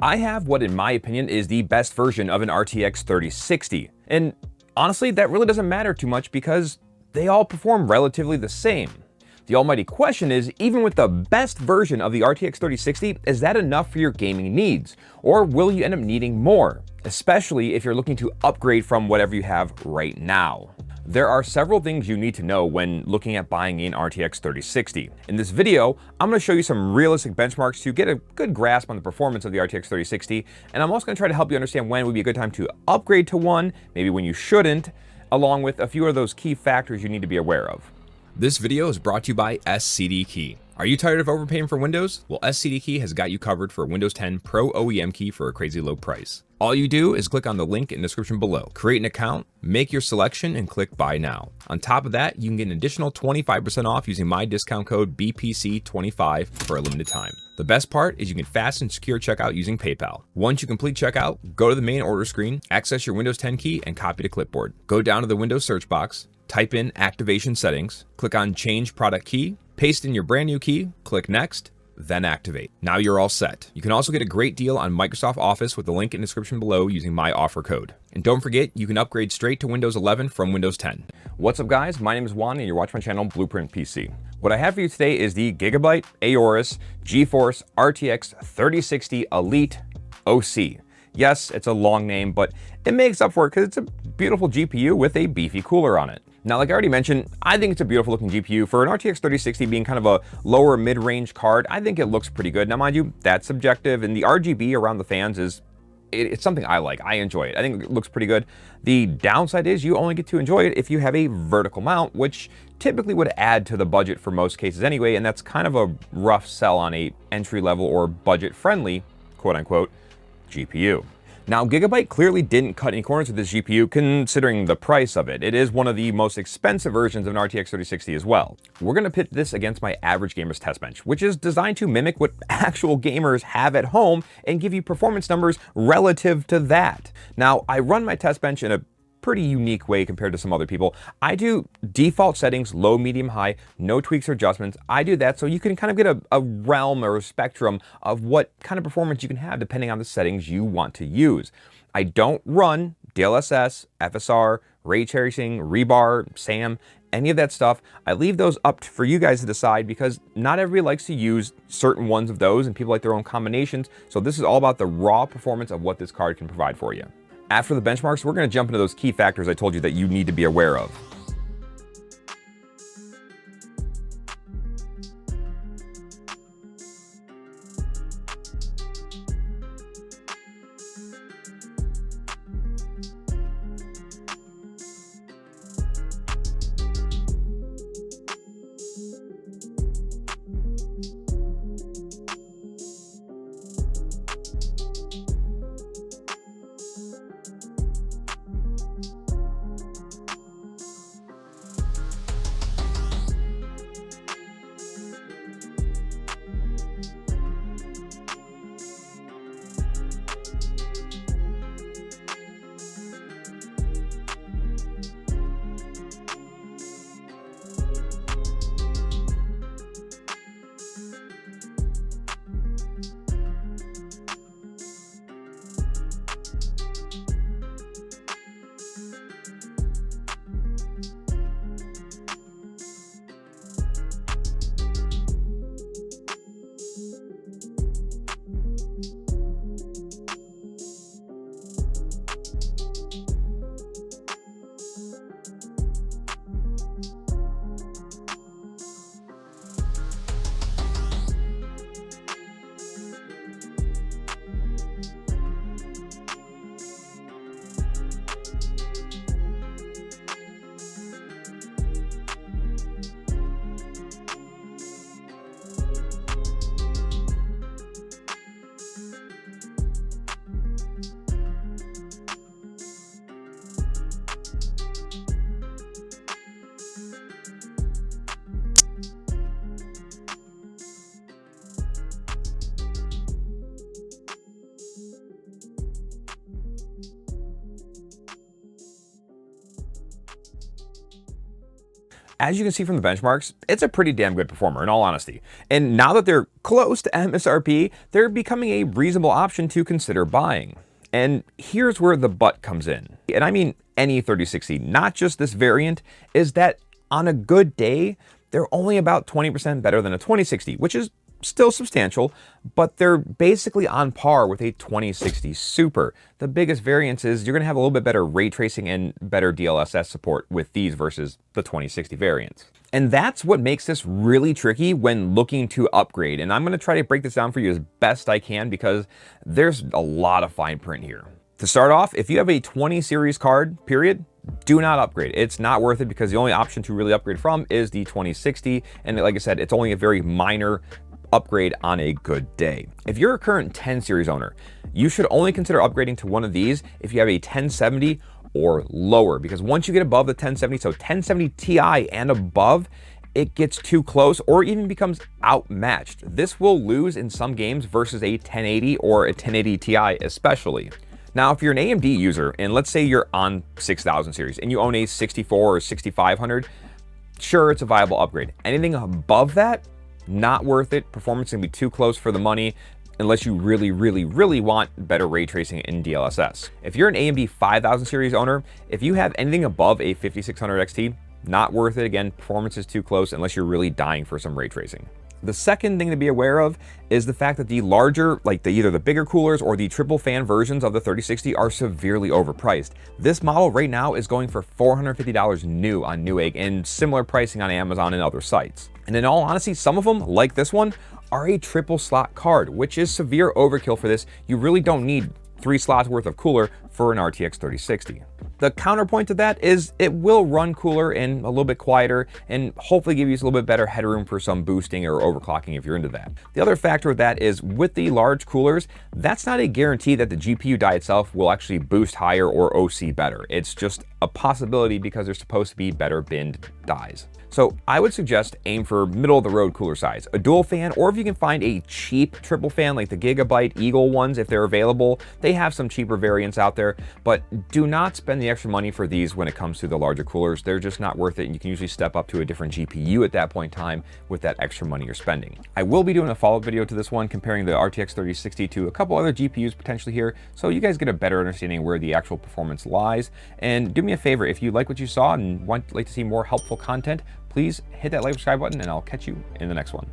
I have what in my opinion is the best version of an RTX 3060. And honestly, that really doesn't matter too much because they all perform relatively the same. The almighty question is, even with the best version of the RTX 3060, is that enough for your gaming needs? Or will you end up needing more? Especially if you're looking to upgrade from whatever you have right now. There are several things you need to know when looking at buying an RTX 3060. In this video, I'm going to show you some realistic benchmarks to get a good grasp on the performance of the RTX 3060, and I'm also going to try to help you understand when would be a good time to upgrade to one, maybe when you shouldn't, along with a few of those key factors you need to be aware of. This video is brought to you by SSD Key. Are you tired of overpaying for Windows? Well, SSD Key has got you covered for a Windows 10 Pro OEM key for a crazy low price. All you do is click on the link in the description below, create an account, make your selection, and click Buy Now. On top of that, you can get an additional 25% off using my discount code BPC25 for a limited time. The best part is you can fast and secure checkout using PayPal. Once you complete checkout, go to the main order screen, access your Windows 10 key, and copy to clipboard. Go down to the Windows search box, type in Activation Settings, click on Change Product Key, paste in your brand new key, click Next, then activate. Now you're all set. You can also get a great deal on Microsoft Office with the link in the description below using my offer code. And don't forget, you can upgrade straight to Windows 11 from Windows 10. What's up guys, my name is Juan and you're watching my channel Blueprint PC. What I have for you today is the Gigabyte Aorus GeForce RTX 3060 Elite OC. Yes, it's a long name, but it makes up for it because it's a beautiful GPU with a beefy cooler on it. Now, like I already mentioned, I think it's a beautiful looking GPU. For an RTX 3060 being kind of a lower mid-range card, I think it looks pretty good. Now, mind you, that's subjective, and the RGB around the fans is, it's something I like. I enjoy it. I think it looks pretty good. The downside is you only get to enjoy it if you have a vertical mount, which typically would add to the budget for most cases anyway, and that's kind of a rough sell on a entry-level or budget-friendly, quote-unquote, GPU. Now, Gigabyte clearly didn't cut any corners with this GPU considering the price of it. It is one of the most expensive versions of an RTX 3060 as well. We're going to pit this against my average gamer's test bench, which is designed to mimic what actual gamers have at home and give you performance numbers relative to that. Now, I run my test bench in a pretty unique way compared to some other people. I do default settings, low, medium, high, no tweaks or adjustments. I do that so you can kind of get a realm or a spectrum of what kind of performance you can have depending on the settings you want to use. I don't run DLSS, FSR, ray tracing, rebar, SAM, any of that stuff. I leave those up for you guys to decide because not everybody likes to use certain ones of those and people like their own combinations. So this is all about the raw performance of what this card can provide for you. After the benchmarks, we're going to jump into those key factors I told you that you need to be aware of. As you can see from the benchmarks, it's a pretty damn good performer in all honesty. And now that they're close to MSRP, they're becoming a reasonable option to consider buying. And here's where the but comes in, and I mean any 3060, not just this variant, is that on a good day, they're only about 20% better than a 2060, which is still substantial, but they're basically on par with a 2060 Super. The biggest variance is you're going to have a little bit better ray tracing and better DLSS support with these versus the 2060 variants. And that's what makes this really tricky when looking to upgrade. And I'm going to try to break this down for you as best I can because there's a lot of fine print here. To start off, if you have a 20 series card, period, do not upgrade. It's not worth it because the only option to really upgrade from is the 2060. And like I said, it's only a very minor upgrade on a good day. If you're a current 10 series owner, you should only consider upgrading to one of these if you have a 1070 or lower, because once you get above the 1070, so 1070 Ti and above, it gets too close or even becomes outmatched. This will lose in some games versus a 1080 or a 1080 Ti especially. Now, if you're an AMD user, and let's say you're on 6000 series and you own a 64 or 6500, sure, it's a viable upgrade. Anything above that, not worth it. Performance can be too close for the money unless you really want better ray tracing in DLSS. If you're an AMD 5000 series owner, if you have anything above a 5600 XT, not worth it. Again, performance is too close unless you're really dying for some ray tracing. The second thing to be aware of is the fact that the larger, like either the bigger coolers or the triple fan versions of the 3060 are severely overpriced. This model right now is going for $450 new on Newegg and similar pricing on Amazon and other sites. And in all honesty, some of them, like this one, are a triple slot card, which is severe overkill for this. You really don't need 3 slots worth of cooler for an RTX 3060. The counterpoint to that is it will run cooler and a little bit quieter and hopefully give you a little bit better headroom for some boosting or overclocking if you're into that. The other factor with that is with the large coolers, that's not a guarantee that the GPU die itself will actually boost higher or OC better. It's just a possibility because they're supposed to be better binned dies. So I would suggest aim for middle of the road cooler size, a dual fan, or if you can find a cheap triple fan like the Gigabyte Eagle ones, if they're available. They have some cheaper variants out there, but do not spend the extra money for these when it comes to the larger coolers. They're just not worth it, and you can usually step up to a different GPU at that point in time with that extra money you're spending. I will be doing a follow-up video to this one comparing the RTX 3060 to a couple other GPUs potentially here, so you guys get a better understanding where the actual performance lies. And do me a favor, if you like what you saw and like to see more helpful content, please hit that like, subscribe button, and I'll catch you in the next one.